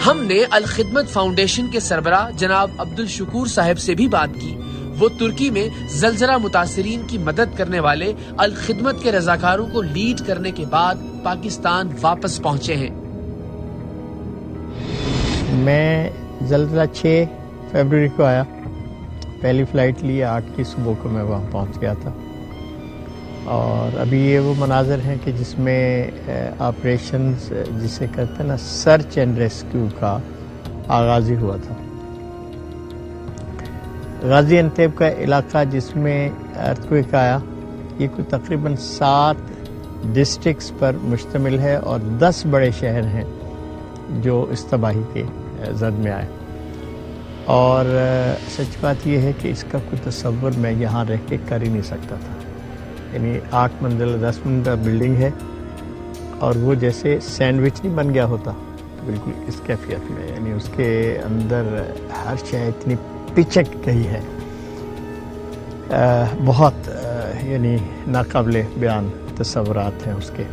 ہم نے الخدمت فاؤنڈیشن کے سربراہ جناب عبدالشکور صاحب سے بھی بات کی. وہ ترکی میں زلزلہ متاثرین کی مدد کرنے والے الخدمت کے رضاکاروں کو لیڈ کرنے کے بعد پاکستان واپس پہنچے ہیں. میں زلزلہ 6 فروری کو آیا. پہلی فلائٹ لی 8 کی صبح کو میں وہاں پہنچ گیا تھا. اور ابھی یہ وہ مناظر ہیں کہ جس میں آپریشنز جسے کہتے ہیں نا سرچ اینڈ ریسکیو کا آغاز ہی ہوا تھا. غازی انتیب کا علاقہ جس میں ارتھکویک آیا یہ کوئی تقریباً 7 ڈسٹرکٹس پر مشتمل ہے اور 10 بڑے شہر ہیں جو اس تباہی کے زد میں آئے. اور سچ بات یہ ہے کہ اس کا کوئی تصور میں یہاں رہ کے کر ہی نہیں سکتا تھا. یعنی 8 منزل 10 منزل بلڈنگ ہے اور وہ جیسے سینڈوچ نہیں بن گیا ہوتا بالکل اس کیفیت میں. یعنی اس کے اندر ہر شے اتنی پچک گئی ہے بہت یعنی ناقابل بیان تصورات ہیں اس کے.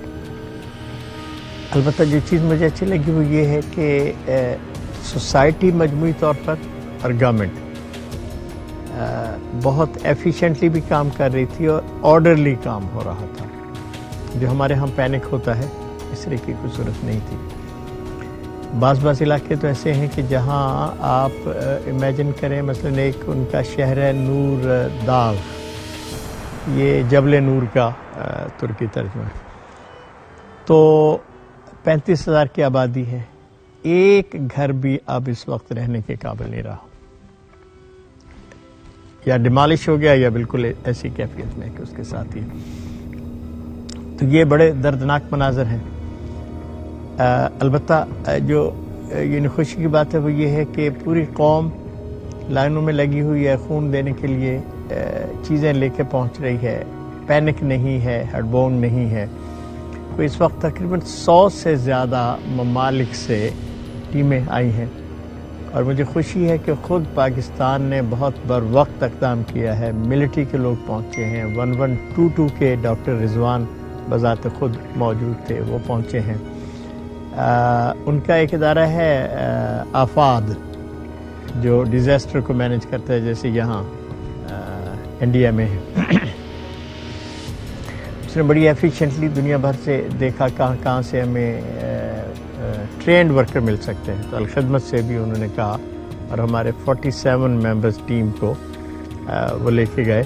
البتہ جو چیز مجھے اچھی لگی وہ یہ ہے کہ سوسائٹی مجموعی طور پر اور گورنمنٹ بہت ایفیشینٹلی بھی کام کر رہی تھی اور آرڈرلی کام ہو رہا تھا. جو ہمارے ہم پینک ہوتا ہے اس طرح کی کوئی صورت نہیں تھی. بعض علاقے تو ایسے ہیں کہ جہاں آپ امیجن کریں مثلا ایک ان کا شہر ہے نور داغ, یہ جبل نور کا ترکی ترجمہ ہے. تو 35,000 کی آبادی ہے. ایک گھر بھی اب اس وقت رہنے کے قابل نہیں رہا, یا ڈیمالش ہو گیا یا بالکل ایسی کیفیت میں کہ اس کے ساتھ ہی. تو یہ بڑے دردناک مناظر ہیں. البتہ جو یعنی خوشی کی بات ہے وہ یہ ہے کہ پوری قوم لائنوں میں لگی ہوئی ہے خون دینے کے لیے, چیزیں لے کے پہنچ رہی ہے. پینک نہیں ہے, ہیڈ بون نہیں ہے. اس وقت تقریباً 100 سے زیادہ ممالک سے ٹیمیں آئی ہیں اور مجھے خوشی ہے کہ خود پاکستان نے بہت بر وقت اقدام کیا ہے. ملٹری کے لوگ پہنچے ہیں. 1122 کے ڈاکٹر رضوان بذات خود موجود تھے, وہ پہنچے ہیں. ان کا ایک ادارہ ہے آفاد جو ڈیزاسٹر کو مینیج کرتا ہے, جیسے یہاں انڈیا میں ہے. اس نے بڑی ایفیشینٹلی دنیا بھر سے دیکھا کہاں سے ہمیں ٹرینڈ ورکر مل سکتے ہیں. تو الخدمت سے بھی انہوں نے کہا اور ہمارے 47 ممبرز ٹیم کو وہ لے کے گئے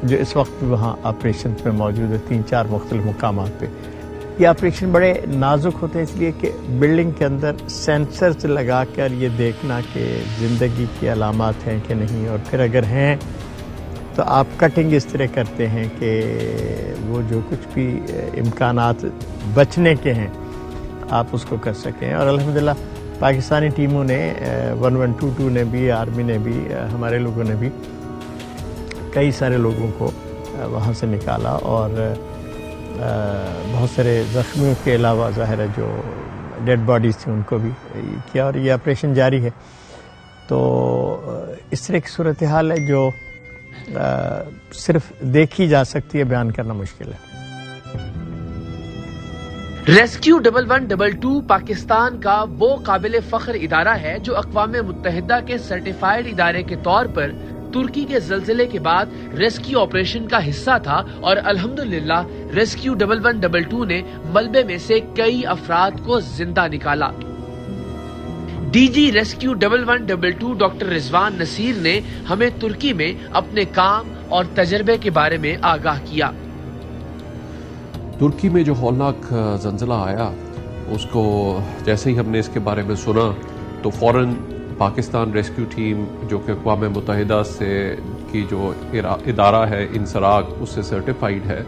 جو اس وقت بھی وہاں آپریشن میں موجود ہے 3-4 مختلف مقامات پہ. یہ آپریشن بڑے نازک ہوتے ہیں اس لیے کہ بلڈنگ کے اندر سینسرز لگا کر یہ دیکھنا کہ زندگی کی علامات ہیں کہ نہیں, اور پھر اگر ہیں تو آپ کٹنگ اس طرح کرتے ہیں کہ وہ جو کچھ بھی امکانات بچنے کے ہیں آپ اس کو کر سکیں. اور الحمدللہ پاکستانی ٹیموں نے 1122 نے بھی, آرمی نے بھی, ہمارے لوگوں نے بھی کئی سارے لوگوں کو وہاں سے نکالا اور بہت سارے زخمیوں کے علاوہ ظاہر ہے جو ڈیڈ باڈیز تھیں ان کو بھی کیا, اور یہ آپریشن جاری ہے. تو اس طرح کی صورتحال ہے جو صرف دیکھی جا سکتی ہے, بیان کرنا مشکل ہے. ریسکیو 1122 پاکستان کا وہ قابل فخر ادارہ ہے جو اقوام متحدہ کے سرٹیفائیڈ ادارے کے طور پر ترکی کے زلزلے کے بعد ریسکیو آپریشن کا حصہ تھا. اور الحمدللہ ریسکیو 1122 نے ملبے میں سے کئی افراد کو زندہ نکالا. ڈی جی ریسکیو 1122 ڈاکٹر رضوان نصیر نے ہمیں ترکی میں اپنے کام اور تجربے کے بارے میں آگاہ کیا. ترکی میں جو ہولناک زلزلہ آیا اس کو جیسے ہی ہم نے اس کے بارے میں سنا تو فوراً پاکستان ریسکیو ٹیم جو کہ اقوام متحدہ سے کی جو ادارہ ہے انسراغ اس سے سرٹیفائیڈ ہے,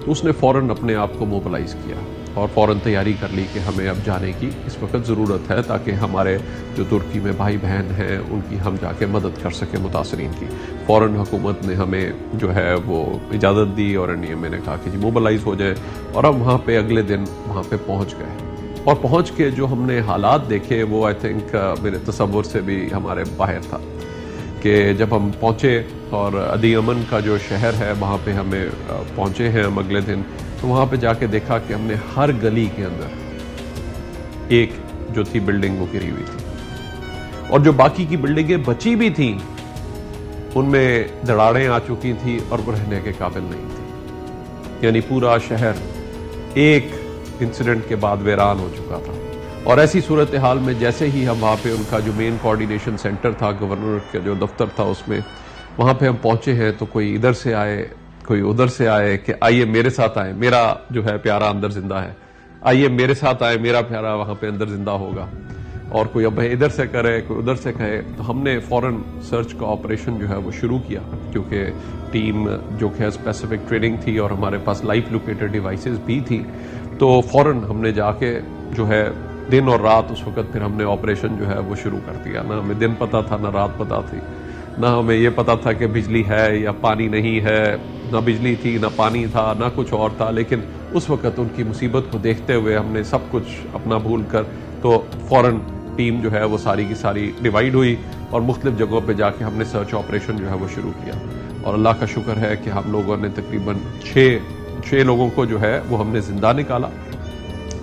تو اس نے فوراً اپنے آپ کو موبلائز کیا اور فوراً تیاری کر لی کہ ہمیں اب جانے کی اس وقت ضرورت ہے تاکہ ہمارے جو ترکی میں بھائی بہن ہیں ان کی ہم جا کے مدد کر سکیں متاثرین کی. فوراً حکومت نے ہمیں جو ہے وہ اجازت دی اور میں نے کہا کہ جی موبلائز ہو جائیں, اور ہم وہاں پہ اگلے دن وہاں پہ پہنچ گئے. اور پہنچ کے جو ہم نے حالات دیکھے وہ آئی تھنک میرے تصور سے بھی ہمارے باہر تھا کہ جب ہم پہنچے اور عدی امن کا جو شہر ہے وہاں پہ ہمیں پہنچے ہیں ہم اگلے دن, تو وہاں پہ جا کے دیکھا کہ ہم نے ہر گلی کے اندر ایک جو تھی بلڈنگ وہ گری ہوئی تھی، اور جو باقی کی بلڈنگیں بچی بھی تھیں ان میں دراڑیں آ چکی تھی اور وہ رہنے کے قابل نہیں تھی، یعنی پورا شہر ایک انسیڈنٹ کے بعد ویران ہو چکا تھا۔ اور ایسی صورتحال میں جیسے ہی ہم وہاں پہ ان کا جو مین کوارڈینیشن سینٹر تھا، گورنر کا جو دفتر تھا، اس میں وہاں پہ ہم پہنچے ہیں تو کوئی ادھر سے آئے کوئی ادھر سے آئے کہ آئیے میرے ساتھ آئے، میرا جو ہے پیارا اندر زندہ ہے، آئیے میرے ساتھ آئے، میرا پیارا وہاں پہ اندر زندہ ہوگا، اور کوئی اب ادھر سے کرے کوئی ادھر سے کہے۔ تو ہم نے فوراً سرچ کا آپریشن جو ہے وہ شروع کیا، کیونکہ ٹیم جو کہ اسپیسیفک ٹریننگ تھی اور ہمارے پاس لائف لوکیٹر ڈیوائسز بھی تھی، تو فوراً ہم نے جا کے جو ہے دن اور رات اس وقت پھر ہم نے آپریشن جو ہے وہ شروع کر دیا۔ نہ ہمیں دن پتا تھا نہ رات پتا تھی، نہ ہمیں یہ پتا تھا کہ بجلی ہے یا پانی نہیں ہے، نہ بجلی تھی نہ پانی تھا نہ کچھ اور تھا، لیکن اس وقت ان کی مصیبت کو دیکھتے ہوئے ہم نے سب کچھ اپنا بھول کر تو فوراً ٹیم جو ہے وہ ساری کی ساری ڈیوائیڈ ہوئی اور مختلف جگہوں پہ جا کے ہم نے سرچ آپریشن جو ہے وہ شروع کیا، اور اللہ کا شکر ہے کہ ہم لوگوں نے تقریباً 6 لوگوں کو جو ہے وہ ہم نے زندہ نکالا،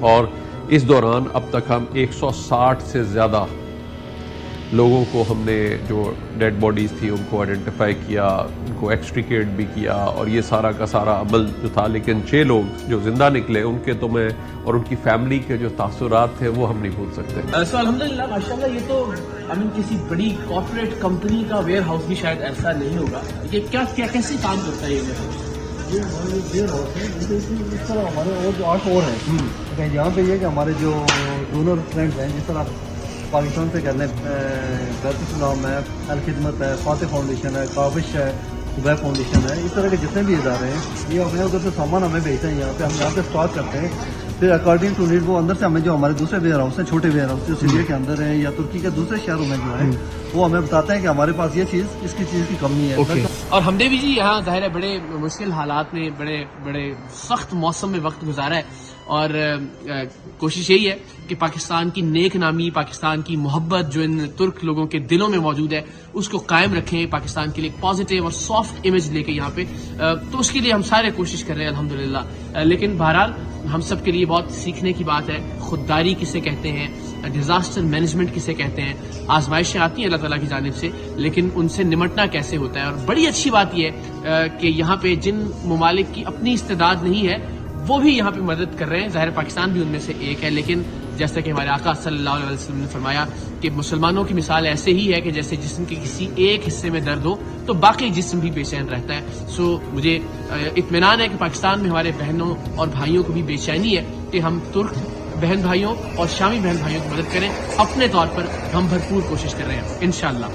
اور اس دوران اب تک ہم 160 سے زیادہ لوگوں کو ہم نے جو ڈیڈ باڈیز تھی ان کو آئیڈینٹیفائی کیا، ان کو ایکسٹریکیٹ بھی کیا، اور یہ سارا کا سارا عمل جو تھا، لیکن 6 لوگ جو زندہ نکلے ان کے تو میں اور ان کی فیملی کے جو تاثرات تھے وہ ہم نہیں بھول سکتے۔ سو الحمدللہ ماشاءاللہ، یہ تو کسی بڑی کارپوریٹ کمپنی کا ویئر ہاؤس بھی شاید ایسا نہیں ہوگا، یہ کیا کیسے کام کرتا ہے یہ ویئر ہاؤس؟ یہ ہمارے ویئر ہاؤس ہے، اس طرح ہمارے اور جو 8 اور ہیں، یہاں پہ یہ کہ ہمارے جو ڈونر فرینڈز ہیں، جس طرح پاکستان سے کر لیں بیت السلام ہے، الخدمت ہے، فاتح فاؤنڈیشن ہے، کاوش ہے، زبیر فاؤنڈیشن ہے، اس طرح کے جتنے بھی ادارے ہیں یہ ہمیں ادھر سے سامان ہمیں بھیجتے ہیں، یہاں پہ ہم یہاں پہ اسٹاک کرتے ہیں، پھر اکارڈنگ ٹو نیڈ وہ اندر سے ہمیں جو ہمارے دوسرے ویئر ہاؤس ہیں، چھوٹے ویئر ہاؤس جو سیریا کے اندر ہیں یا ترکی کے دوسرے شہروں میں جو ہیں، وہ ہمیں بتاتے ہیں کہ ہمارے پاس یہ چیز اس کی چیز کی کمی ہے۔ اور ہم نے بھی جی یہاں ظاہر ہے بڑے مشکل حالات میں بڑے سخت موسم میں وقت گزارا ہے، اور کوشش یہی ہے کہ پاکستان کی نیک نامی، پاکستان کی محبت جو ان ترک لوگوں کے دلوں میں موجود ہے اس کو قائم رکھیں، پاکستان کے لیے ایک پازیٹیو اور سافٹ امیج لے کے یہاں پہ، تو اس کے لیے ہم سارے کوشش کر رہے ہیں الحمدللہ۔ لیکن بہرحال ہم سب کے لیے بہت سیکھنے کی بات ہے، خودداری کسے کہتے ہیں، ڈیزاسٹر مینجمنٹ کسے کہتے ہیں، آزمائشیں آتی ہیں اللہ تعالیٰ کی جانب سے، لیکن ان سے نمٹنا کیسے ہوتا ہے۔ اور بڑی اچھی بات یہ ہے کہ یہاں پہ جن ممالک کی اپنی استعداد نہیں ہے وہ بھی یہاں پہ مدد کر رہے ہیں، ظاہر پاکستان بھی ان میں سے ایک ہے، لیکن جیسا کہ ہمارے آقا صلی اللہ علیہ وسلم نے فرمایا کہ مسلمانوں کی مثال ایسے ہی ہے کہ جیسے جسم کے کسی ایک حصے میں درد ہو تو باقی جسم بھی بے چین رہتا ہے۔ سو مجھے اطمینان ہے کہ پاکستان میں ہمارے بہنوں اور بھائیوں کو بھی بے چینی ہے کہ ہم ترک بہن بھائیوں اور شامی بہن بھائیوں کی مدد کریں، اپنے طور پر ہم بھرپور کوشش کر رہے ہیں انشاءاللہ۔